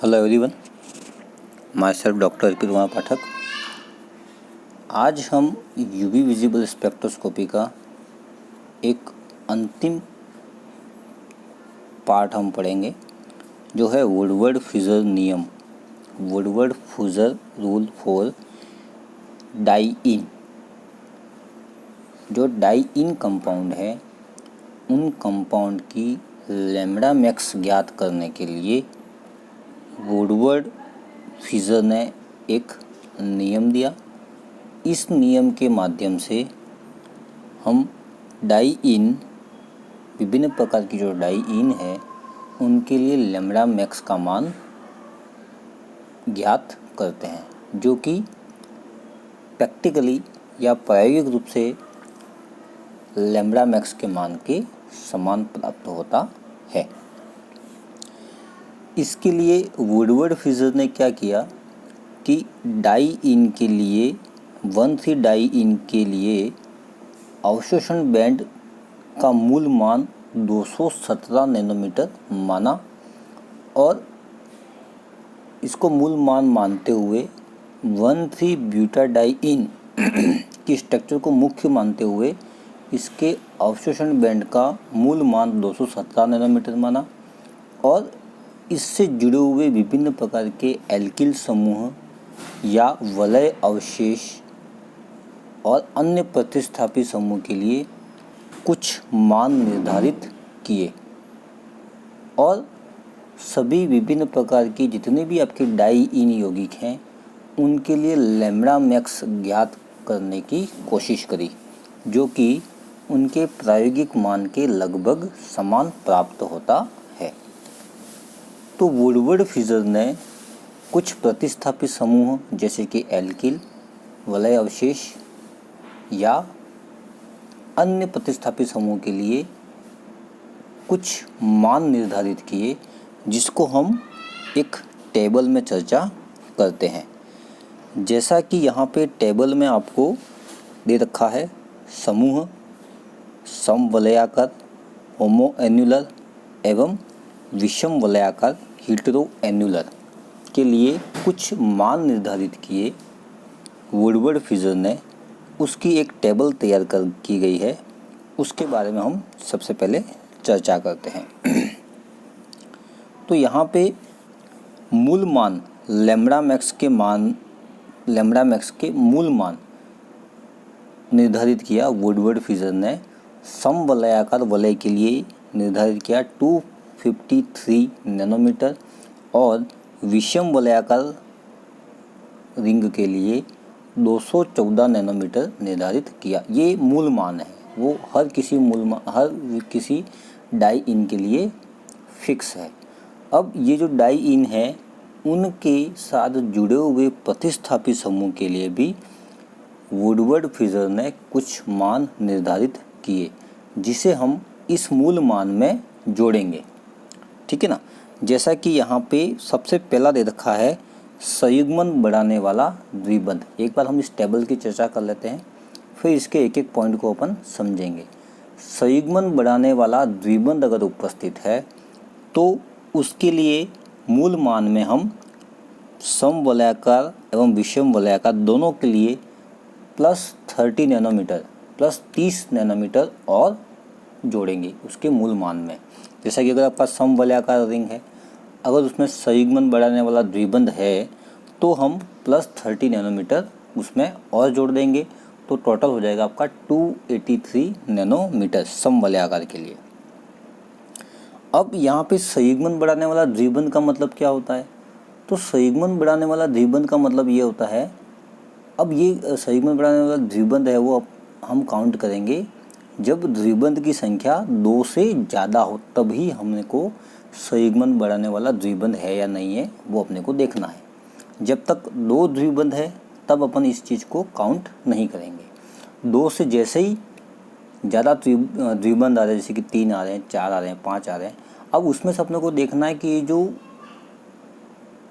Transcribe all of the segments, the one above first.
Hello everyone, my self doctor Arpit Kumar Pathak. आज हम UV visible spectroscopy का एक अंतिम पार्ट हम पढ़ेंगे, जो है वुडवर्ड-फ्यूजर नियम, वुडवर्ड-फ्यूजर रूल फॉर डाई-इन। जो डाई-इन कंपाउंड है, उन कंपाउंड की लैम्ब्डा मैक्स ज्ञात करने के लिए वुडवर्ड-फ्यूजर ने एक नियम दिया। इस नियम के माध्यम से हम डाई-इन, विभिन्न प्रकार की जो डाई-इन है, उनके लिए लैम्ब्डा मैक्स का मान ज्ञात करते हैं, जो कि प्रैक्टिकली या प्रायोगिक रूप से लैम्ब्डा मैक्स के मान के समान प्राप्त होता है। इसके लिए वुडवर्ड-फ्यूजर ने क्या किया कि डाई-इन के लिए 1,3 डाई-इन के लिए अवशोषण बैंड का मूल मान 217 नैनोमीटर माना, और इसको मूल मान मानते हुए 1,3 ब्यूटा डाई-इन की स्ट्रक्चर को मुख्य मानते हुए इसके अवशोषण बैंड का मूल मान 217 नैनोमीटर माना, और इससे जुड़े हुए विभिन्न प्रकार के एल्किल समूह या वलय अवशेष और अन्य प्रतिस्थापी समूह के लिए कुछ मान निर्धारित किए, और सभी विभिन्न प्रकार की जितने भी आपके डाई-इन यौगिक हैं, उनके लिए लैम्ब्डा मैक्स ज्ञात करने की कोशिश करी, जो कि उनके प्रायोगिक मान के लगभग समान प्राप्त होता है। तो वुडवर्ड-फ्यूजर ने कुछ प्रतिस्थापी समूह जैसे कि एल्किल, वलय अवशेष या अन्य प्रतिस्थापी समूह के लिए कुछ मान निर्धारित किए, जिसको हम एक टेबल में चर्चा करते हैं। जैसा कि यहाँ पे टेबल में आपको दे रखा है, समूह समवलयाकार होमोएन्युलर एवं विषम वलयाकार हेटेरोएन्युलर के लिए कुछ मान निर्धारित किए वुडवर्ड-फ्यूजर ने। उसकी एक टेबल तैयार की गई है, उसके बारे में हम सबसे पहले चर्चा करते हैं। तो यहाँ पे मूल मान लैम्ब्डा मैक्स के मूल मान निर्धारित किया वुडवर्ड-फ्यूजर ने। समवलयाकार वलय के लिए निर्धारित किया 253 नैनोमीटर, और विषम वलयाकार रिंग के लिए 214 नैनोमीटर निर्धारित किया। ये मूल मान है, वो हर किसी डाई-इन के लिए फिक्स है। अब ये जो डाई-इन है, उनके साथ जुड़े हुए प्रतिस्थापी समूह के लिए भी वुडवर्ड-फ्यूजर ने कुछ मान निर्धारित किए, जिसे हम इस मूल मान में जोड़ेंगे, ठीक है ना। जैसा कि यहाँ पे सबसे पहला दे रखा है संयुग्मन बढ़ाने वाला द्विबंध। एक बार हम इस टेबल की चर्चा कर लेते हैं, फिर इसके एक एक पॉइंट को अपन समझेंगे। संयुग्मन बढ़ाने वाला द्विबंध अगर उपस्थित है, तो उसके लिए मूल मान में हम समवलयाकार एवं विषम वलयाकार दोनों के लिए +30 नैनोमीटर +30 नैनोमीटर और जोड़ेंगे उसके मूल मान में। जैसा कि अगर आपका समवलयाकार रिंग है, अगर उसमें संयुग्मन बढ़ाने वाला द्विबंध है, तो हम +30 नैनोमीटर उसमें और जोड़ देंगे, तो टोटल हो जाएगा आपका 283 नैनोमीटर समवलयाकार के लिए। अब यहाँ पे संयुग्मन बढ़ाने वाला द्विबंध का मतलब क्या होता है? तो संयुग्मन बढ़ाने वाला द्विबंध का मतलब ये होता है, अब ये संयुग्मन बढ़ाने वाला द्विबंध है, वो हम काउंट करेंगे जब द्विबंध की संख्या 2 से ज़्यादा हो, तभी हमने को संयुग्मन बढ़ाने वाला द्विबंध है या नहीं है वो अपने को देखना है। जब तक 2 द्विबंध है, तब अपन इस चीज़ को काउंट नहीं करेंगे। 2 से जैसे ही ज़्यादा द्विबंध आ रहे हैं, जैसे कि 3 आ रहे हैं, 4 आ रहे हैं, 5 आ रहे हैं, अब उसमें से अपने को देखना है कि जो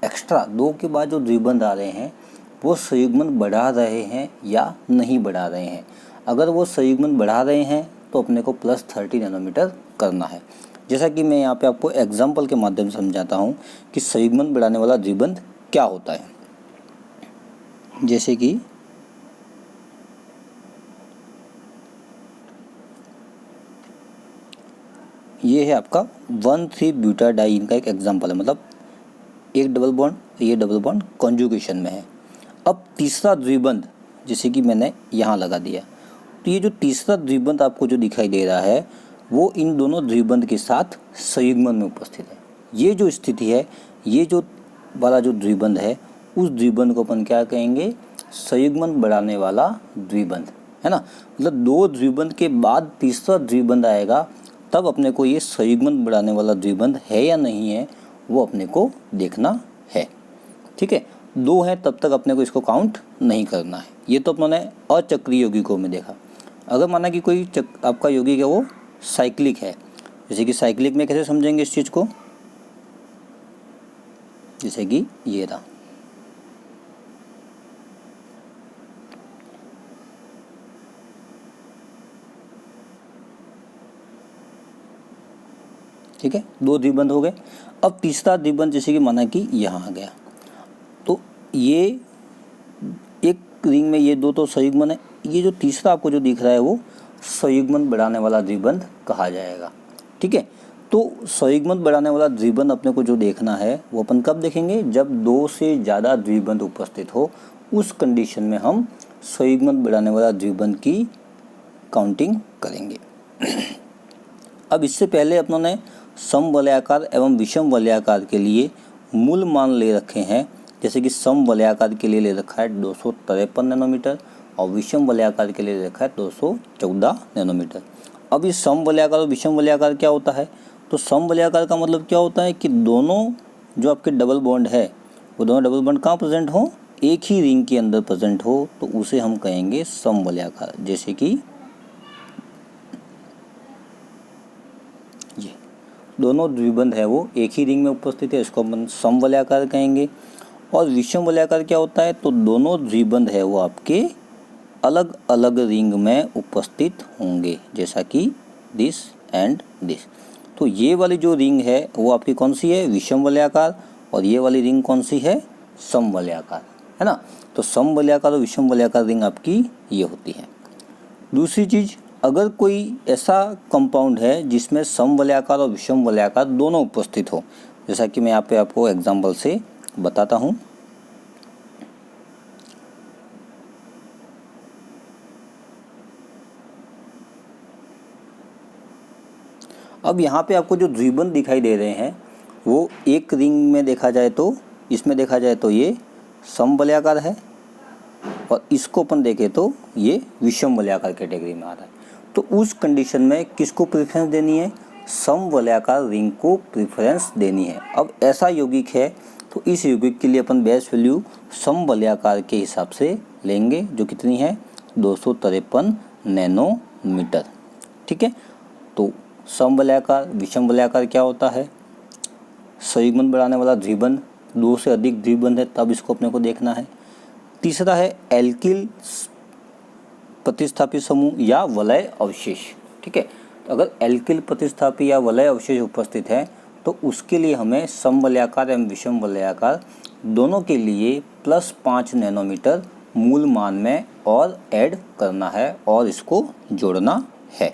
एक्स्ट्रा 2 के बाद जो द्विबंध आ रहे हैं, वो संयुग्मन बढ़ा रहे हैं या नहीं बढ़ा रहे हैं। अगर वो संयुग्मन बढ़ा रहे हैं, तो अपने को +30 नैनोमीटर करना है। जैसा कि मैं यहाँ पे आपको एग्जाम्पल के माध्यम से समझाता हूँ कि संयुग्मन बढ़ाने वाला द्विबंध क्या होता है। जैसे कि ये है आपका 1,3-ब्यूटाडाइन का एक एग्जाम्पल है, मतलब एक डबल बॉन्ड, ये डबल बॉन्ड कॉन्जुगेशन में है। अब तीसरा द्विबंध जैसे कि मैंने यहाँ लगा दिया, तो ये जो तीसरा द्विबंध आपको जो दिखाई दे रहा है वो इन दोनों द्विबंध के साथ संयुग्मन में उपस्थित है। ये जो स्थिति है, ये जो वाला जो द्विबंध है, उस द्विबंध को अपन क्या कहेंगे, संयुग्मन बढ़ाने वाला द्विबंध, है ना। मतलब दो द्विबंध के बाद तीसरा द्विबंध आएगा, तब अपने को ये संयुग्मन बढ़ाने वाला द्विबंध है या नहीं है वो अपने को देखना है। ठीक है, दो है तब तक अपने को इसको काउंट नहीं करना है। ये तो अपने अचक्रीय यौगिकों में देखा। अगर माना कि कोई आपका यौगिक है वो साइक्लिक है, जैसे कि साइक्लिक में कैसे समझेंगे इस चीज़ को, जैसे कि ये रहा, ठीक है, दो द्विबंध हो गए। अब तीसरा द्विबंध जैसे कि माना कि यहाँ आ गया, तो ये एक रिंग में ये दो तो संयुग्मन है, ये जो तीसरा आपको जो दिख रहा है वो संयुग्मन बढ़ाने वाला द्विबंध कहा जाएगा। ठीक है, तो संयुग्मन बढ़ाने वाला द्विबंध अपने को जो देखना है वो अपन कब देखेंगे, जब दो से ज़्यादा द्विबंध उपस्थित हो, उस कंडीशन में हम संयुग्मन बढ़ाने वाला द्विबंध की काउंटिंग करेंगे। अब इससे पहले अपनों ने समवलयाकार एवं विषम वलयाकार के लिए मूल मान ले रखे हैं। जैसे कि समवलयाकार के लिए ले रखा है 253 नैनोमीटर और विषम वलयाकार के लिए ले रखा है 214 नैनोमीटर। अब इस समवलयाकार और विषम वलयाकार क्या होता है, तो समवलयाकार का मतलब क्या होता है कि दोनों जो आपके डबल बॉन्ड है वो दोनों डबल बॉन्ड कहाँ प्रेजेंट हो, एक ही रिंग के अंदर प्रेजेंट हो, तो उसे हम कहेंगे समवलयाकार। जैसे कि ये दोनों द्विबंध है वो एक ही रिंग में उपस्थित है, इसको हम समवलयाकार कहेंगे। और विषम वलयाकार क्या होता है, तो दोनों द्विबंध है वो आपके अलग अलग रिंग में उपस्थित होंगे, जैसा कि दिस एंड दिस। तो ये वाली जो रिंग है वो आपकी कौन सी है, विषम वलयाकार, और ये वाली रिंग कौन सी है, समवलयाकार, है ना। तो समवलयाकार और विषम वलयाकार रिंग आपकी ये होती है। दूसरी चीज़, अगर कोई ऐसा कंपाउंड है जिसमें समवलयाकार और विषम वलयाकार दोनों उपस्थित हो, जैसा कि मैं यहाँ पे आपको एग्जाम्पल से बताता हूँ। अब यहाँ पे आपको जो द्विबंध दिखाई दे रहे हैं वो एक रिंग में देखा जाए तो, इसमें देखा जाए तो ये समवलयाकार है, और इसको अपन देखें तो ये विषम वलयाकार कैटेगरी में आ रहा है। तो उस कंडीशन में किसको प्रेफरेंस देनी है, समवलयाकार रिंग को प्रेफरेंस देनी है। अब ऐसा यौगिक है तो इस यौगिक के लिए अपन बेस वैल्यू समवलयाकार के हिसाब से लेंगे, जो कितनी है 253 नैनोमीटर। ठीक है, तो समवलयाकार विषम वलयाकार क्या होता है, संयुग्मन बढ़ाने वाला द्विबंध, दो से अधिक द्विबंध है तब इसको अपने को देखना है। तीसरा है एल्किल प्रतिस्थापी समूह या वलय अवशेष। ठीक है, तो अगर एल्किल प्रतिस्थापी या वलय अवशेष उपस्थित है तो उसके लिए हमें समवलयाकार एवं विषम वलयाकार दोनों के लिए +5 नैनोमीटर मूल मान में और ऐड करना है और इसको जोड़ना है।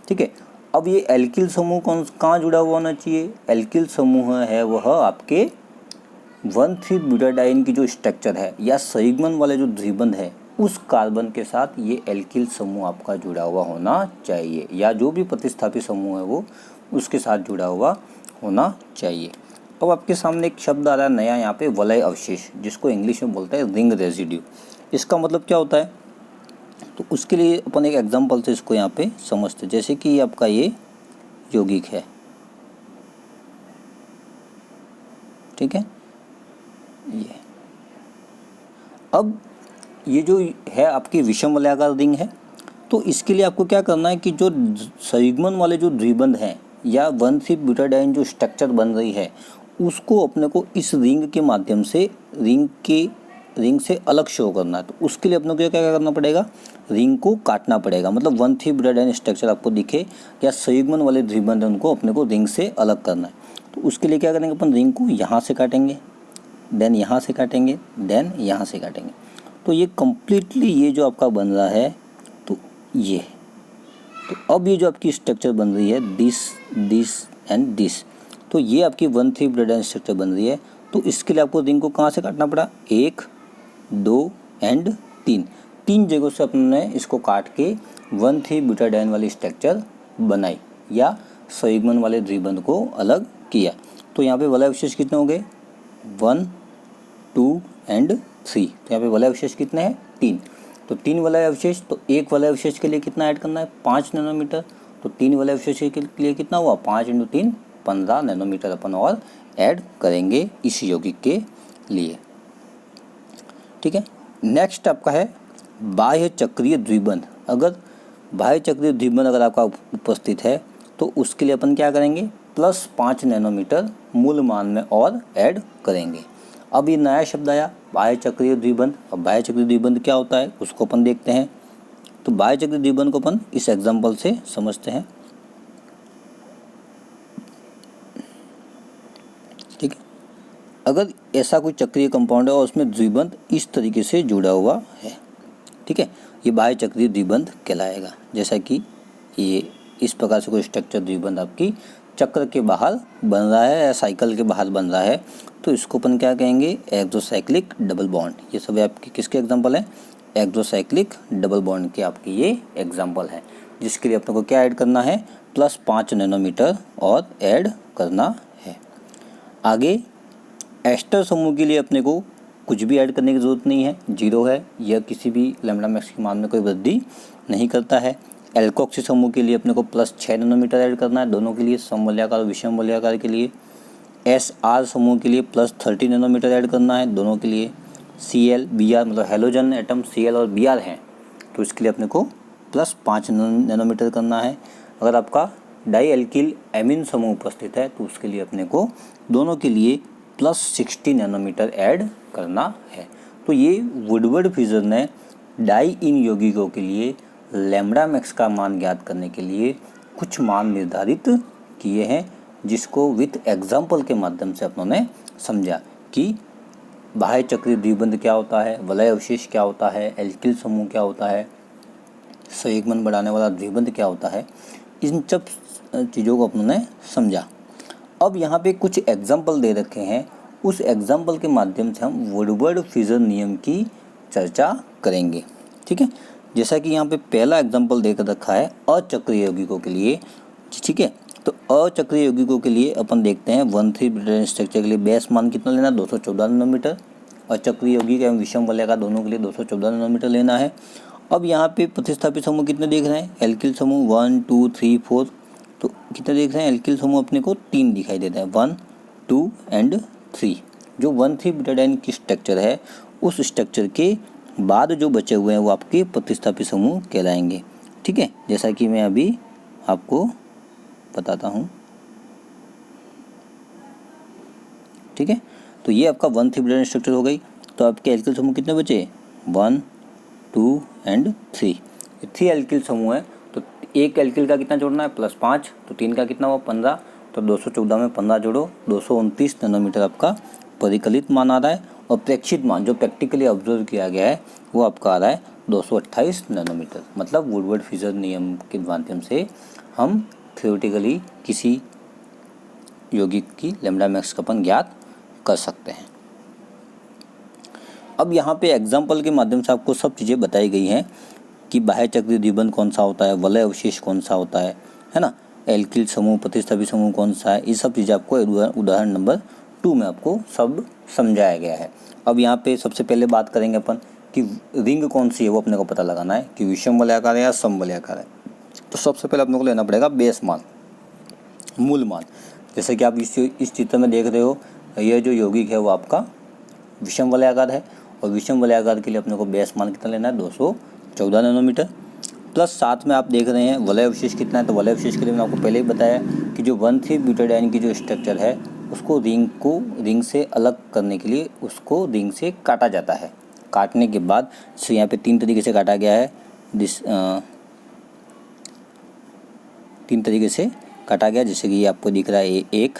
ठीक है, अब ये एल्किल समूह कहाँ जुड़ा हुआ होना चाहिए, एल्किल समूह है वह आपके 1,3-ब्यूटाडाइन की जो स्ट्रक्चर है या संयुग्मन वाले जो द्विबंध है उस कार्बन के साथ ये एल्किल समूह आपका जुड़ा हुआ होना चाहिए, या जो भी प्रतिस्थापी समूह है वो उसके साथ जुड़ा हुआ होना चाहिए। अब आपके सामने एक शब्द आ रहा है नया यहाँ पे, वलय अवशेष, जिसको इंग्लिश में बोलते हैं रिंग रेजिड्यू। इसका मतलब क्या होता है, तो उसके लिए अपन एक एग्जांपल से इसको यहाँ पे समझते। जैसे कि आपका ये यौगिक है, ठीक है, ये अब ये जो है आपकी विषम वलयाकार रिंग है, तो इसके लिए आपको क्या करना है कि जो संयुग्मन वाले जो द्विबंध हैं या 1,3-ब्यूटाडाइन जो स्ट्रक्चर बन रही है उसको अपने को इस रिंग के माध्यम से, रिंग के रिंग से अलग शो करना है, तो उसके लिए अपने को क्या क्या करना पड़ेगा, रिंग को काटना पड़ेगा। मतलब 1,3 ब्यूटाडाइन स्ट्रक्चर आपको दिखे या संयुग्मन वाले द्विबंध है उनको अपने को रिंग से अलग करना है, तो उसके लिए क्या करेंगे अपन, रिंग को यहाँ से काटेंगे, देन यहाँ से काटेंगे, देन यहाँ से काटेंगे। तो ये कम्प्लीटली ये जो आपका बन रहा है, तो ये, तो अब ये जो आपकी स्ट्रक्चर बन रही है दिस एंड दिस, तो ये आपकी 1,3 ब्यूटाडाइन स्ट्रक्चर बन रही है। तो इसके लिए आपको रिंग को कहाँ से काटना पड़ा, 1, 2 एंड 3 जगहों से अपने इसको काट के 1,3 ब्यूटाडाइन वाली स्ट्रक्चर बनाई या संयुग्मन वाले द्विबंध को अलग किया। तो यहाँ पे वलय अवशेष कितने हो गए, 1, 2 एंड 3। तो यहाँ पे वलय अवशेष कितने हैं, 3। तो 3 वलय अवशेष, तो एक वलय अवशेष के लिए कितना ऐड करना है, 5 नैनोमीटर। तो 3 वलय अवशेष के लिए कितना हुआ, 5 × 3 15 नैनोमीटर अपन और ऐड करेंगे इस यौगिक के लिए। ठीक है, नेक्स्ट आपका है बाह्य चक्रीय द्विबंध। अगर बाह्य चक्रीय द्विबंध अगर आपका उपस्थित है तो उसके लिए अपन क्या करेंगे, +5 नैनोमीटर मूल मान में और ऐड करेंगे। अब ये नया शब्द आया बाह्य चक्रीय द्विबंध। अब बाह्य चक्रीय द्विबंध क्या होता है उसको अपन देखते हैं। तो बाह्य चक्रीय द्विबंध को अपन इस एग्जाम्पल से समझते हैं। ठीक है, अगर ऐसा कोई चक्रीय कंपाउंड है और उसमें द्विबंध इस तरीके से जुड़ा हुआ है, ठीक है, ये बाह्य चक्रीय द्विबंध कहलाएगा। जैसा कि ये इस प्रकार से कोई स्ट्रक्चर द्विबंध आपकी चक्र के बाहर बन रहा है या साइकिल के बाहर बन रहा है, तो इसको अपन क्या कहेंगे, एक्सोसाइक्लिक डबल बॉन्ड। ये सब आपके किसके एग्जाम्पल हैं, एक्सोसाइक्लिक डबल बॉन्ड के आपके ये एग्जाम्पल हैं, जिसके लिए अपने को क्या ऐड करना है, +5 नैनोमीटर और ऐड करना है। आगे एस्टर समूह के लिए अपने को कुछ भी ऐड करने की ज़रूरत नहीं है, 0 है, यह किसी भी लैम्ब्डा मैक्स के मान में कोई वृद्धि नहीं करता है। एल्कोक्सी समूह के लिए अपने को +6 नैनोमीटर ऐड करना है दोनों के लिए, समवलयाकार और विषम वलयाकार के लिए। SR समूह के लिए +30 नैनोमीटर ऐड करना है दोनों के लिए। Cl Br मतलब हेलोजन एटम Cl और Br हैं, तो इसके लिए अपने को +5 नैनोमीटर करना है। अगर आपका डाई एल्किल एमीन समूह उपस्थित है तो उसके लिए अपने को दोनों के लिए +60 नैनोमीटर ऐड करना है। तो ये वुडवर्ड फिजर ने डाई इन यौगिकों के लिए लैम्ब्डा मैक्स का मान ज्ञात करने के लिए कुछ मान निर्धारित किए हैं, जिसको विथ एग्जाम्पल के माध्यम से अपनों ने समझा कि बाह्य चक्रीय द्विबंध क्या होता है, वलय अवशेष क्या होता है, एल्किल समूह क्या होता है, संयुग्मन बढ़ाने वाला द्विबंध क्या होता है, इन सब चीज़ों को अपनों ने समझा। अब यहाँ पे कुछ एग्जाम्पल दे रखे हैं, उस एग्जाम्पल के माध्यम से हम वुडवर्ड फिजर नियम की चर्चा करेंगे। ठीक है, जैसा कि यहाँ पे पहला एग्जाम्पल देकर रखा है अचक्रीय यौगिकों के लिए। ठीक है, तो अचक्रीय यौगिकों के लिए अपन देखते हैं 1,3 ब्यूटाडाइन स्ट्रक्चर के लिए बेस मान कितना लेना, 214 नैनोमीटर। अचक्रीय यौगिक एवं विषम वलयाकार दोनों के लिए 214 नैनोमीटर लेना है। अब यहाँ पे प्रतिस्थापित समूह कितने देख रहे हैं, एल्किल समूह 1, 2, 3, 4, तो कितने देख रहे हैं, एल्किल समूह अपने को 3 दिखाई देता है, 1, 2 एंड 3। जो 1,3 ब्यूटाडाइन की स्ट्रक्चर है उस स्ट्रक्चर के बाद जो बचे हुए हैं वो आपके प्रतिस्थापित समूह कहलाएंगे। ठीक है, जैसा कि मैं अभी आपको बताता हूँ। ठीक है, तो ये आपका 1,3 ब्यूटाडाइन स्ट्रक्चर हो गई। तो आपके एल्किल समूह कितने बचे, 1, 2 एंड 3। 3 एल्किल समूह है, तो एक एल्किल का कितना जोड़ना है, +5, तो 3 का कितना हुआ, 15। तो 214 में 15 जोड़ो, 229 नैनोमीटर आपका परिकलित मान आ रहा है। और प्रेक्षित मान जो प्रैक्टिकली ऑब्जर्व किया गया है वो आपका आ रहा है 228 नैनोमीटर। मतलब वुडवर्ड फिजर नियम के माध्यम से हम थ्योरेटिकली किसी यौगिक की लैम्ब्डा मैक्स का अपन ज्ञात कर सकते हैं। अब यहाँ पे एग्जाम्पल के माध्यम से आपको सब चीज़ें बताई गई हैं कि बाह्य चक्रीय द्विबंध कौन सा होता है, वलय अवशेष कौन सा होता है ना, एल्किल समूह, प्रतिस्थापित समूह कौन सा है, ये सब चीज़ें आपको उदाहरण नंबर 2 में आपको सब समझाया गया है। अब यहाँ पे सबसे पहले बात करेंगे अपन कि रिंग कौन सी है, वो अपने को पता लगाना है कि विषम वलयाकार है या समवलयाकार है। तो सबसे पहले अपने को लेना पड़ेगा बेस मान, मूल मान। जैसे कि आप इस चित्र में देख रहे हो, यह जो यौगिक है वो आपका विषम वलयाकार है, और विषम वलयाकार के लिए अपने को बेस मान कितना लेना है, 214 नैनोमीटर। प्लस साथ में आप देख रहे हैं वलय अवशेष कितना है, तो वलय अवशेष के लिए मैंने आपको पहले ही बताया कि जो 1,3 ब्यूटाडाइन की जो स्ट्रक्चर है उसको रिंग से अलग करने के लिए उसको रिंग से काटा जाता है। काटने के बाद से यहाँ पे 3 तरीके से काटा गया है। 3 तरीके से काटा गया, जैसे कि ये आपको दिख रहा है, ये 1,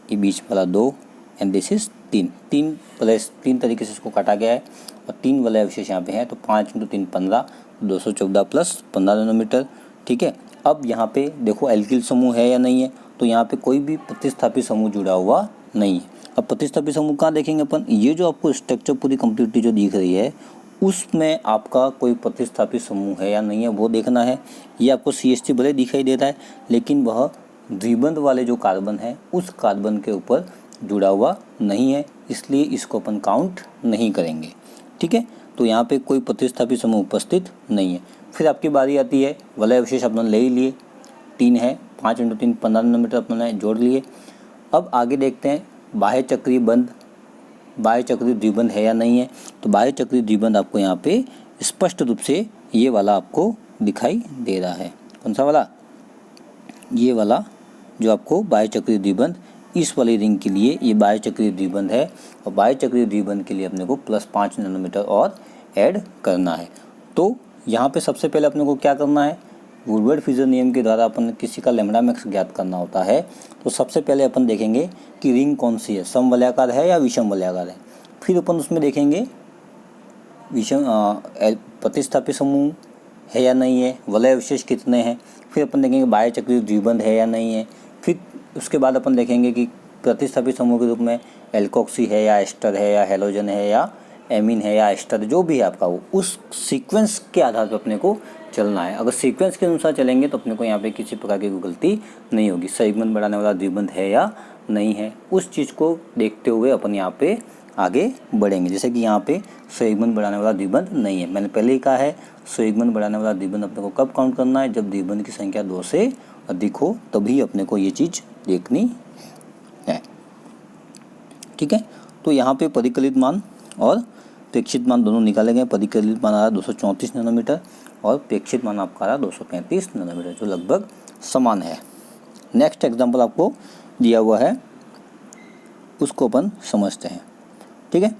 ये बीच वाला 2 एंड दिस इज 3। 3 तरीके से इसको काटा गया है और 3 वलय अवशेष यहाँ पे हैं। तो 5 × 3 15, 214 + 15 नैनोमीटर। ठीक है, अब यहाँ पे देखो एल्किल समूह है या नहीं है, तो यहाँ पे कोई भी प्रतिस्थापित समूह जुड़ा हुआ नहीं है। अब प्रतिस्थापित समूह कहाँ देखेंगे अपन, ये जो आपको स्ट्रक्चर पूरी कंप्लीटली जो दिख रही है उसमें आपका कोई प्रतिस्थापित समूह है या नहीं है वो देखना है। ये आपको CH3 भले दिखाई दे रहा है, लेकिन वह द्विबंध वाले जो कार्बन है उस कार्बन के ऊपर जुड़ा हुआ नहीं है, इसलिए इसको अपन काउंट नहीं करेंगे। ठीक है, तो यहाँ पे कोई प्रतिस्थापित समूह उपस्थित नहीं है। फिर आपकी बारी आती है, वलय अवशेष अपने ले ही लिए, 3 है, 5 × 3 15 नैनोमीटर अपने जोड़ लिए। अब आगे देखते हैं बाह्य चक्रीय द्विबंध है या नहीं है। तो बाह्य चक्रीय द्विबंध आपको यहाँ पे स्पष्ट रूप से ये वाला आपको दिखाई दे रहा है। कौन सा वाला, ये वाला जो आपको बाह्य चक्रीय द्विबंध, इस वाली रिंग के लिए ये बाह्य चक्रीय द्विबंध है और बाह्य चक्रीय द्विबंध के लिए अपने को +5 नैनोमीटर और ऐड करना है। तो यहाँ पे सबसे पहले अपने को क्या करना है, वुडवर्ड फ्यूजन नियम के द्वारा अपन किसी का लैम्बडा मैक्स ज्ञात करना होता है। तो सबसे पहले अपन देखेंगे कि रिंग कौन सी है, समवलयाकार है या विषम वलयाकार है। फिर अपन उसमें देखेंगे विषम प्रतिस्थापित समूह है या नहीं है, वलय अवशेष कितने हैं। फिर अपन देखेंगे बाह्य चक्रीय द्विबंध है या नहीं है। फिर उसके बाद अपन देखेंगे कि प्रतिस्थापित समूह के रूप में एल्कोक्सी है या एस्टर है या हेलोजन है या एमीन है या एस्टर, जो भी है आपका वो, उस सीक्वेंस के आधार पर अपने को चलना है। अगर सीक्वेंस के अनुसार चलेंगे तो अपने को यहाँ पे किसी प्रकार की गलती नहीं होगी। संयुग्मन बढ़ाने वाला द्विबंध है या नहीं है, उस चीज़ को देखते हुए अपन यहाँ पे आगे बढ़ेंगे। जैसे कि यहाँ पे संयुग्मन बढ़ाने वाला द्विबंध नहीं है, मैंने पहले ही कहा है संयुग्मन बढ़ाने वाला द्विबंध अपने को कब काउंट करना है, जब द्विबंध की संख्या 2 से अधिक हो, तभी अपने को ये चीज़ देखनी है। ठीक है, तो यहाँ पे परिकलित मान और प्रेक्षित मान दोनों निकाले गए। परिकलित मान आ रहा 234 नैनोमीटर और प्रेक्षित मान आपका आ रहा 235 नैनोमीटर, जो लगभग समान है। नेक्स्ट एग्जांपल आपको दिया हुआ है, उसको अपन समझते हैं। ठीक है,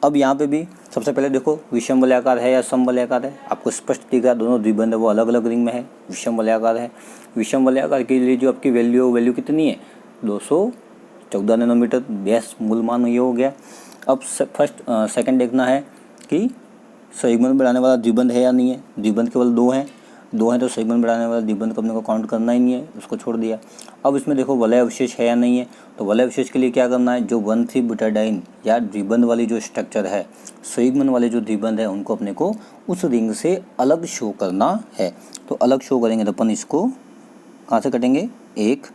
अब यहाँ पे भी सबसे पहले देखो विषम वलयाकार है या समवलयाकार है, आपको स्पष्ट दिख रहा, दोनों द्विबंध है वो अलग अलग रिंग में है, विषम वलयाकार है। विषम वलयाकार के लिए जो आपकी वैल्यू कितनी है, 214 नैनोमीटर, बेस मूल मान ये हो गया। अब सेकंड देखना है कि संयुग्मन बढ़ाने वाला द्विबंध है या नहीं है। द्विबंध केवल 2 हैं तो संयुग्मन बढ़ाने वाला द्विबंध को अपने को काउंट करना ही नहीं है, उसको छोड़ दिया। अब इसमें देखो वलय अवशेष है या नहीं है, तो वलय अवशेष के लिए क्या करना है, जो 1,3-ब्यूटाडाइन या द्विबंध वाली जो स्ट्रक्चर है, संयुग्मन वाले जो द्विबंध है उनको अपने को उस रिंग से अलग शो करना है। तो अलग शो करेंगे तो अपन इसको कहाँ से कटेंगे, 1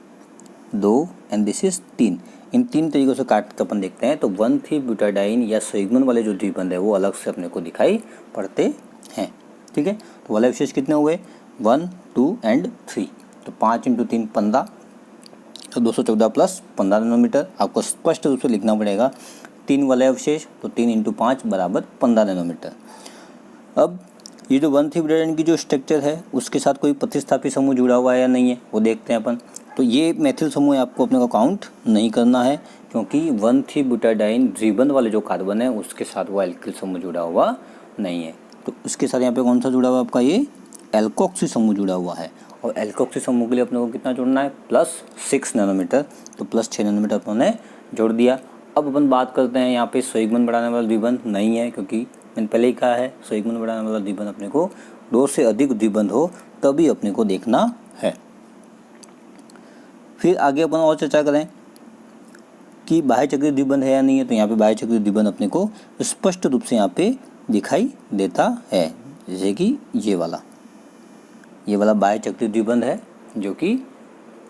2 एंड दिस इज 3। इन 3 तरीकों से काट कर अपन देखते हैं तो 1,3-ब्यूटाडाइन या संयुग्मन वाले जो द्विबंध है वो अलग से अपने को दिखाई पड़ते हैं। ठीक है, तो वलय अवशेष कितने हुए, 1 2 एंड 3। तो 5 × 3 15, तो 214 + 15 नैनोमीटर आपको स्पष्ट रूप से लिखना पड़ेगा। 3 वलय अवशेष तो 3 × 5 = 15 नैनोमीटर। अब ये जो 1,3-ब्यूटाडाइन की जो स्ट्रक्चर है उसके साथ कोई प्रतिस्थापित समूह जुड़ा हुआ है या नहीं है वो देखते हैं अपन। तो ये मेथिल समूह आपको अपने को काउंट नहीं करना है, क्योंकि 1,3-ब्यूटाडाइन द्विबंध वाले जो कार्बन है उसके साथ वो एल्किल समूह जुड़ा हुआ नहीं है। तो उसके साथ यहाँ पे कौन सा जुड़ा हुआ है आपका, ये एल्कोक्सी समूह जुड़ा हुआ है। और एल्कोक्सी समूह के लिए अपने को कितना जोड़ना है, +6 नैनोमीटर। तो +6 नैनोमीटर अपन ने जोड़ दिया। अब अपन बात करते हैं यहाँ पे संयुग्मन बढ़ाने वाला द्विबंध नहीं है, क्योंकि मैंने पहले ही कहा है संयुग्मन बढ़ाने वाला द्विबंध अपने को 2 से अधिक द्विबंध हो तभी अपने को देखना है। फिर आगे अपन और चर्चा करें कि बाह्य चक्रीय द्विबंध है या नहीं है। तो यहाँ पे बाह्य चक्रीय द्विबंध अपने को स्पष्ट रूप से यहाँ पे दिखाई देता है, जैसे कि ये वाला बाह्य चक्रीय द्विबंध है, जो कि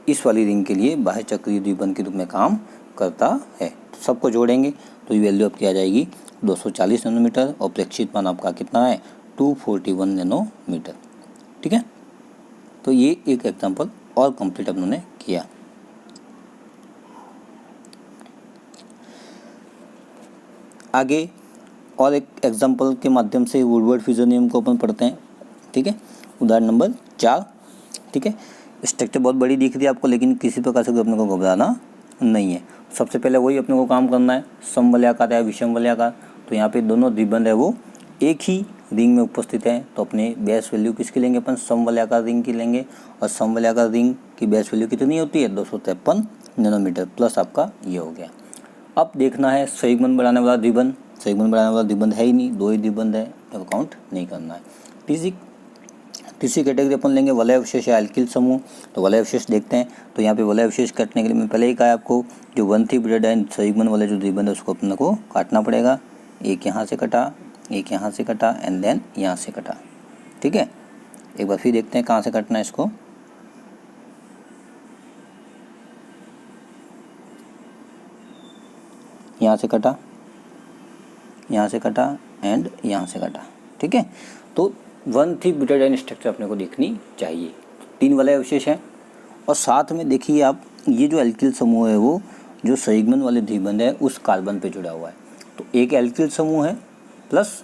इस वाली रिंग के लिए बाह्य चक्रीय द्विबंध के रूप में काम करता है। तो सबको जोड़ेंगे तो ये वैल्यू आपकी आ जाएगी 240 नैनोमीटर और प्रेक्षित मान आपका कितना है, 241 नैनोमीटर। ठीक है, तो ये एक एग्जाम्पल और कंप्लीट अपनों ने किया। आगे और एक एग्जाम्पल के माध्यम से वुडवर्ड फ्यूजन नियम को अपन पढ़ते हैं। ठीक है, उदाहरण नंबर 4। ठीक है, स्ट्रक्चर बहुत बड़ी दिख रही है आपको, लेकिन किसी प्रकार से अपने को घबराना नहीं है। सबसे पहले वही अपने को काम करना है, समवलयाकार या विषम वलयाकार। तो यहाँ पे दोनों द्विबंध है वो एक ही रिंग में उपस्थित हैं, तो अपने बेस वैल्यू किसकी लेंगे अपन, समवलयाकार रिंग की लेंगे। और समवलयाकार रिंग की बेस वैल्यू कितनी होती है, 253 नैनोमीटर प्लस आपका ये हो गया। अब देखना है संयुग्मन बढ़ाने वाला द्विबंध। संयुग्मन बढ़ाने वाला द्विबंध है ही नहीं, 2 ही द्विबंध है, तो काउंट नहीं करना है। तीसरी कैटेगरी अपन लेंगे वलय अवशेष या एल्किल समूह। तो वलय अवशेष देखते हैं। तो यहाँ पे वलय अवशेष काटने के लिए मैं पहले ही कहा आपको, जो 1,3 ब्यूटाडाइन संयुग्मन वाले जो द्विबंध है उसको अपने को काटना पड़ेगा। एक यहाँ से कटा, एक यहाँ से कटा एंड देन यहाँ से कटा। ठीक है, एक बार फिर देखते हैं कहाँ से कटना है इसको। यहाँ से कटा, यहाँ से कटा एंड यहाँ से कटा। ठीक है, तो 1,3 ब्यूटाडाइन स्ट्रक्चर अपने को देखनी चाहिए। 3 वलय अवशेष हैं और साथ में देखिए आप, ये जो एल्किल समूह है वो जो संयुग्मन वाले द्विबंध है उस कार्बन पे जुड़ा हुआ है। तो एक एल्किल समूह है प्लस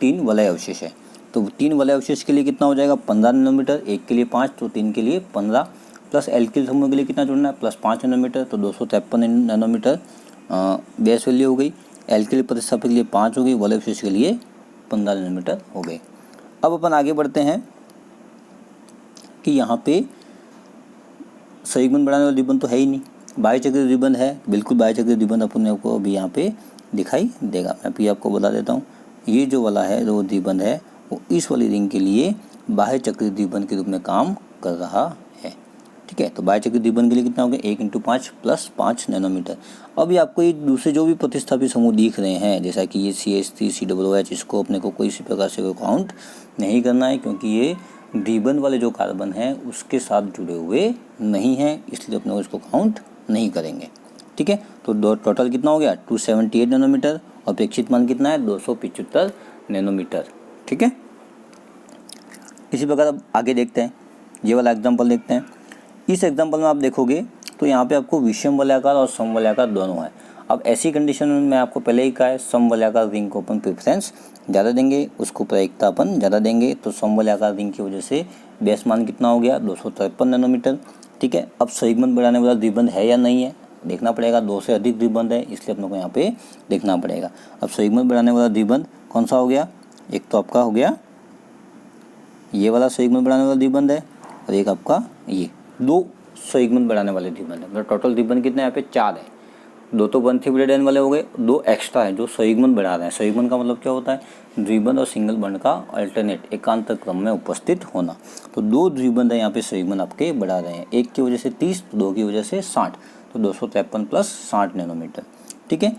3 वलय अवशेष है। तो 3 वलय अवशेष के लिए कितना हो जाएगा, 15 नैनोमीटर, एक के लिए 5, तो 3 के लिए 15, प्लस एल्किल समूह के लिए कितना जुड़ना है, प्लस 5 नैनोमीटर, तो 253 नैनोमीटर बेस वैल्यू हो गई। एल्किल प्रतिस्थापन के लिए 5 हो गई, वलय अवशेष के लिए 15 नैनोमीटर हो गए। अब अपन आगे बढ़ते हैं कि यहाँ पे संयुग्मन बढ़ाने वाला द्विबंध तो है ही नहीं, बाह्यचक्रीय द्विबंध है, बिल्कुल बाह्यचक्रीय द्विबंध अपने को अभी यहाँ पे दिखाई देगा। मैं अभी आपको बता देता हूँ, ये जो वाला है जो द्विबंध है वो इस वाली रिंग के लिए बाह्यचक्रीय द्विबंध के रूप में काम कर रहा है। ठीक है, तो बाह्यचक्रीय द्विबंध के लिए कितना हो गया, 1 × 5 + 5 नैनोमीटर। अभी आपको ये दूसरे जो भी प्रतिस्थापित समूह दिख रहे हैं, जैसा कि ये CH3 COOH, इसको अपने को कोई इसी प्रकार से काउंट नहीं करना है, क्योंकि ये द्विबंध वाले जो कार्बन हैं उसके साथ जुड़े हुए नहीं हैं, इसलिए अपने को इसको काउंट नहीं करेंगे। ठीक है, तो टोटल कितना हो गया, 278 नैनोमीटर, और अपेक्षित मान कितना है, 275 नैनोमीटर। ठीक है, इसी प्रकार अब आगे देखते हैं, ये वाला एग्जाम्पल देखते हैं। इस एग्जाम्पल में आप देखोगे तो यहाँ पे आपको विषम वलयाकार और समवलयाकार दोनों है। अब ऐसी कंडीशन में मैं आपको पहले ही कहा है, समवलयाकार रिंग को अपन प्रेफरेंस ज़्यादा देंगे, उसको प्रायिकता अपन ज़्यादा देंगे। तो समवलयाकार रिंग की वजह से बेस मान कितना हो गया, 253 नैनोमीटर। ठीक है, अब संयुग्मन बढ़ाने वाला द्विबंध है या नहीं है देखना पड़ेगा, 2 से अधिक द्विबंध है, इसलिए अपने को यहाँ पे देखना पड़ेगा। अब संयुग्मन बढ़ाने वाला द्विबंध कौन सा हो गया, एक तो आपका हो गया ये वाला संयुग्मन बढ़ाने वाला द्विबंध है, और एक आपका ये 2 संयुग्मन बढ़ाने वाले द्विबंध है। मतलब टोटल द्विबंध कितने यहाँ पे 4 है। 2 तो 1,3 ब्यूटाडाइन वाले हो गए, 2 एक्स्ट्रा है जो संयुग्मन बढ़ा रहे हैं। संयुग्मन का मतलब क्या होता है, द्विबंध और सिंगल बंध का अल्टरनेट एकांतर क्रम में उपस्थित होना। तो 2 द्विबंध है यहाँ पे संयुग्मन आपके बढ़ा रहे हैं, एक की वजह से 30, तो 2 की वजह से 60, तो 253 + 60 नैनोमीटर। ठीक है,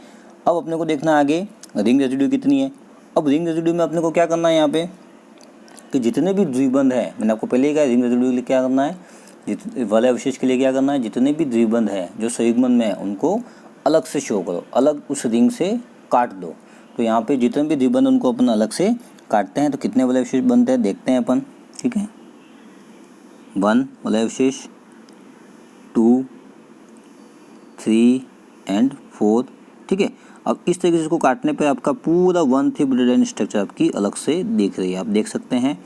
अब अपने को देखना है आगे रिंग रेजिड्यू कितनी है। अब रिंग रेजिड्यू में अपने को क्या करना है यहाँ पे कि जितने भी द्विबंध है, मैंने आपको पहले ही कहा रिंग रेजिड्यू के लिए क्या करना है, वलय अवशेष के लिए क्या करना है, जितने भी द्विबंध है जो संयुग्मन में है उनको अलग से शो करो, अलग उस रिंग से काट दो। तो यहाँ पे जितने भी द्विबंध उनको अपन अलग से काटते हैं, तो कितने वलय अवशेष बनते हैं देखते हैं अपन। ठीक है, 1 वलय अवशेष, 2, 3 एंड 4। ठीक है, अब इस तरीके से इसको काटने पे आपका पूरा 1,3 ब्यूटाडाइन स्ट्रक्चर आपकी अलग से दिख रही है। आप देख सकते हैं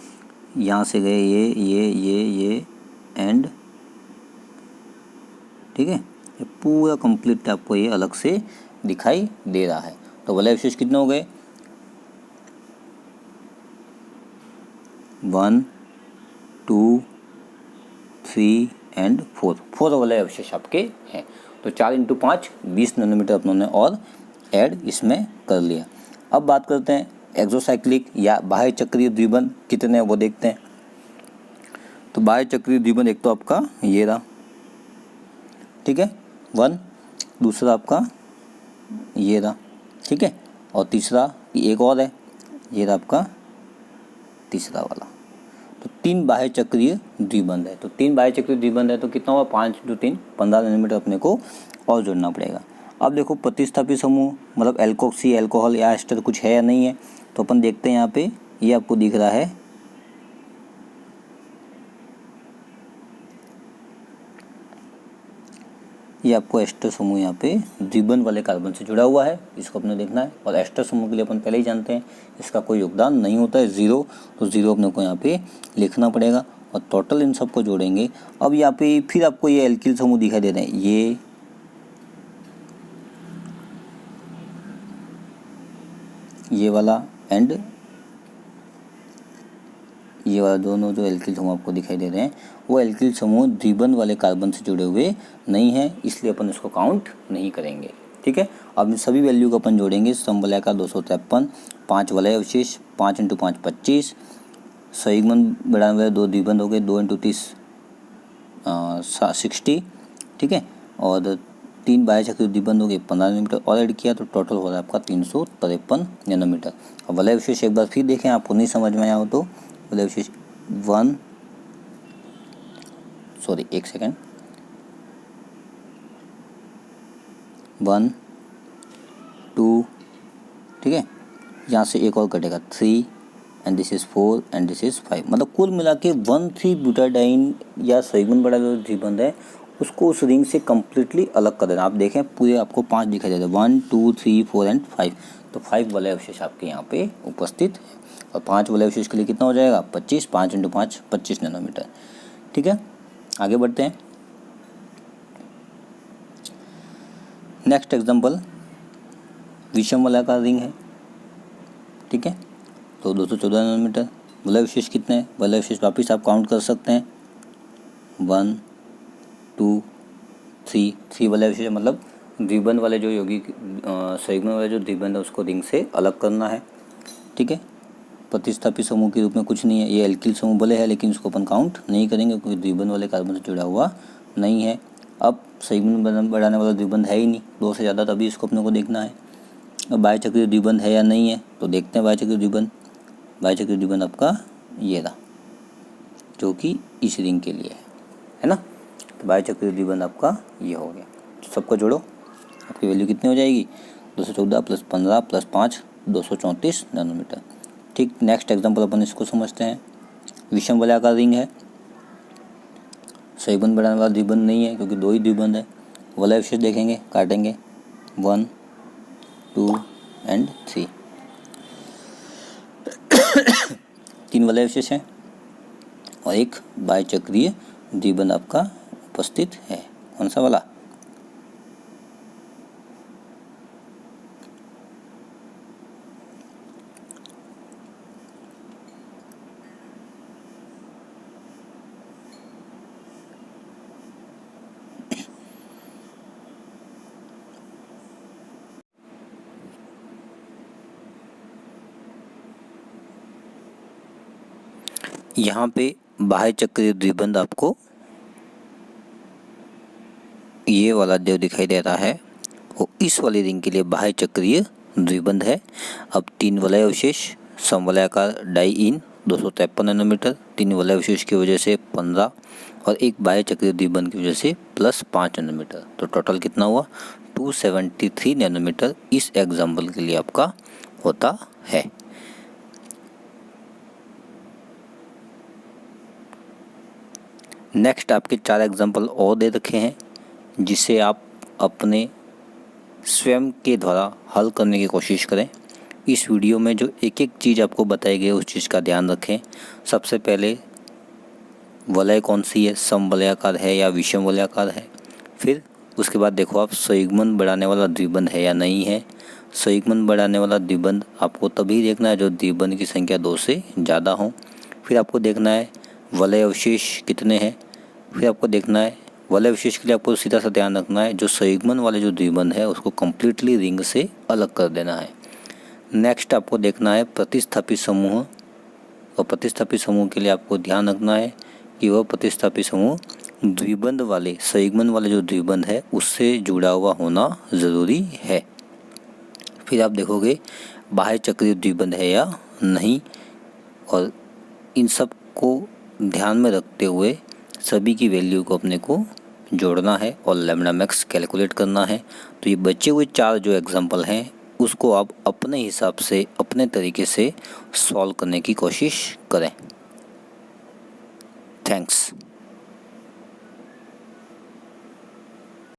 यहाँ से गए ये एंड। ठीक है, ये पूरा कंप्लीट आपको ये अलग से दिखाई दे रहा है। तो वलय अवशेष कितने हो गए, 1, 2, 3 एंड 4 वलय अवशेष आपके हैं। तो 4 × 5 20 नैनोमीटर अपनों ने और ऐड इसमें कर लिया। अब बात करते हैं एक्सोसाइक्लिक या बाह्य चक्रीय द्विबंध कितने हैं वो देखते हैं। तो बाह्य चक्रीय द्विबंध एक तो आपका ये रहा, ठीक है 1, दूसरा आपका ये रहा, ठीक है, और तीसरा एक और है, ये रहा आपका तीसरा वाला। तो 3 बाह्य चक्रीय द्विबंध है। तो 3 बाह्य चक्रीय द्विबंध है तो कितना हुआ, 5 × 3 15 नैनोमीटर अपने को और जोड़ना पड़ेगा। अब देखो प्रतिस्थापित समूह मतलब एल्कोक्सी, एल्कोहल या एस्टर कुछ है या नहीं है, तो अपन देखते हैं यहाँ पे, ये आपको दिख रहा है ये आपको एस्टर समूह यहाँ पे द्विबंध वाले कार्बन से जुड़ा हुआ है, इसको अपने देखना है। और एस्टर समूह के लिए अपन पहले ही जानते हैं इसका कोई योगदान नहीं होता है, 0, तो 0 अपने को यहाँ पे लिखना पड़ेगा और टोटल इन सबको जोड़ेंगे। अब यहाँ पे फिर आपको ये एल्किल समूह दिखाई दे रहे हैं, ये वाला एंड ये वाला दोनों जो एल्किल समूह आपको दिखाई दे रहे हैं वो एल्किल समूह द्विबंध वाले कार्बन से जुड़े हुए नहीं हैं, इसलिए अपन इसको काउंट नहीं करेंगे। ठीक है, अब इन सभी वैल्यू को अपन जोड़ेंगे। समवलयाकार 253, 5 वलय अवशेष, 5 × 5 25, संयुग्मन बढ़ाने वाले 2 द्विबंध हो गए, 2 × 30 60। ठीक है, और 3 बाह्य चक्रीय द्विबंध हो गए 15 नैनोमीटर, और ऐड किया तो टोटल हो रहा है आपका 353 नैनोमीटर। अब वलय अवशेष एक बार फिर देखें, आपको नहीं समझ में आया हो तो वलय अवशेष 1 2, ठीक है, यहाँ से एक और कटेगा 3 and this is 4 and this is 5, मतलब कुल मिला के 1,3 ब्यूटाडाइन या संयुग्मन बड़ा जो द्विबंध है उसको उस रिंग से कम्प्लीटली अलग कर देना। आप देखें पूरे आपको 5 दिखाई देते हैं, 1 2 3 4 एंड 5, तो 5 वलय अवशेष आपके यहाँ पे उपस्थित है। और 5 वलय अवशेष के लिए कितना हो जाएगा 25, 5 × 5 25 नैनोमीटर। ठीक है, आगे बढ़ते हैं। नेक्स्ट एग्जाम्पल विषम वलयाकार रिंग है। ठीक है, तो 214 नैनोमीटर। वलय अवशेष कितने हैं, वलय अवशेष वापिस आप काउंट कर सकते हैं, 1 2 3 वलय अवशेष, मतलब द्विबंध वाले जो यौगिक संयुग्मन वाले जो द्विबंध है उसको रिंग से अलग करना है। ठीक है, प्रतिस्थापी समूह के रूप में कुछ नहीं है, ये एल्किल समूह वलय है लेकिन उसको अपन काउंट नहीं करेंगे क्योंकि द्विबंध वाले कार्बन से जुड़ा हुआ नहीं है। अब संयुग्मन बढ़ाने वाला द्विबंध है ही नहीं, 2 से ज़्यादा, तभी इसको अपने को देखना है। अब बाह्य चक्रीय द्विबंध है या नहीं है तो देखते हैं। बाह्य चक्रीय द्विबंध आपका ये रहा जो कि इस रिंग के लिए है ना, तो बाह्य चक्रीय द्विबंध आपका ये हो गया। तो सबको जोड़ो, आपकी वैल्यू कितनी हो जाएगी 214 + 15 + 5 234 नैनोमीटर। ठीक, नेक्स्ट एग्जाम्पल अपन इसको समझते हैं। विषम वलयाकार रिंग है, संयुग्मन बढ़ाने वाला द्विबंध नहीं है क्योंकि 2 ही द्विबंध है। वलय अवशेष देखेंगे, काटेंगे 1 2 एंड 3 3 वलय अवशेष हैं और एक बाह्य चक्रीय द्विबंध आपका उपस्थित है। कौन सा वाला, यहाँ पे बाह्य चक्रीय द्विबंध आपको ये वाला जो दिखाई दे रहा है वो इस वाली रिंग के लिए बाह्य चक्रीय द्विबंध है। अब 3 वलय अवशेष, समवलयाकार डाई इन 253 नैनोमीटर, 3 वलय अवशेष की वजह से 15 और एक बाह्य चक्रीय द्विबंध की वजह से +5 नैनोमीटर, तो टोटल कितना हुआ 273 नैनोमीटर इस एग्जाम्पल के लिए आपका होता है। नेक्स्ट आपके 4 एग्जाम्पल और दे रखे हैं जिसे आप अपने स्वयं के द्वारा हल करने की कोशिश करें। इस वीडियो में जो एक एक चीज़ आपको बताई गई उस चीज़ का ध्यान रखें। सबसे पहले वलय कौन सी है, समवलयाकार है या विषम वलयाकार है। फिर उसके बाद देखो आप संयुग्मन बढ़ाने वाला द्विबंध है या नहीं है। संयुग्मन बढ़ाने वाला द्विबंध आपको तभी देखना है जो द्विबंध की संख्या 2 से ज़्यादा हो। फिर आपको देखना है वलय अवशेष कितने हैं। फिर आपको देखना है वलय अवशेष के लिए आपको सीधा सा ध्यान रखना है जो संयुग्मन वाले जो द्विबंध है उसको कम्प्लीटली रिंग से अलग कर देना है। नेक्स्ट आपको देखना है प्रतिस्थापी समूह, और प्रतिस्थापी समूह के लिए आपको ध्यान रखना है कि वह प्रतिस्थापी समूह द्विबंध वाले संयुग्मन वाले जो द्विबंध है उससे जुड़ा हुआ होना ज़रूरी है। फिर आप देखोगे बाह्य चक्रीय द्विबंध है या नहीं, और इन सब को ध्यान में रखते हुए सभी की वैल्यू को अपने को जोड़ना है और लैम्डा मैक्स कैलकुलेट करना है। तो ये बचे हुए 4 जो एग्जांपल हैं उसको आप अपने हिसाब से अपने तरीके से सॉल्व करने की कोशिश करें।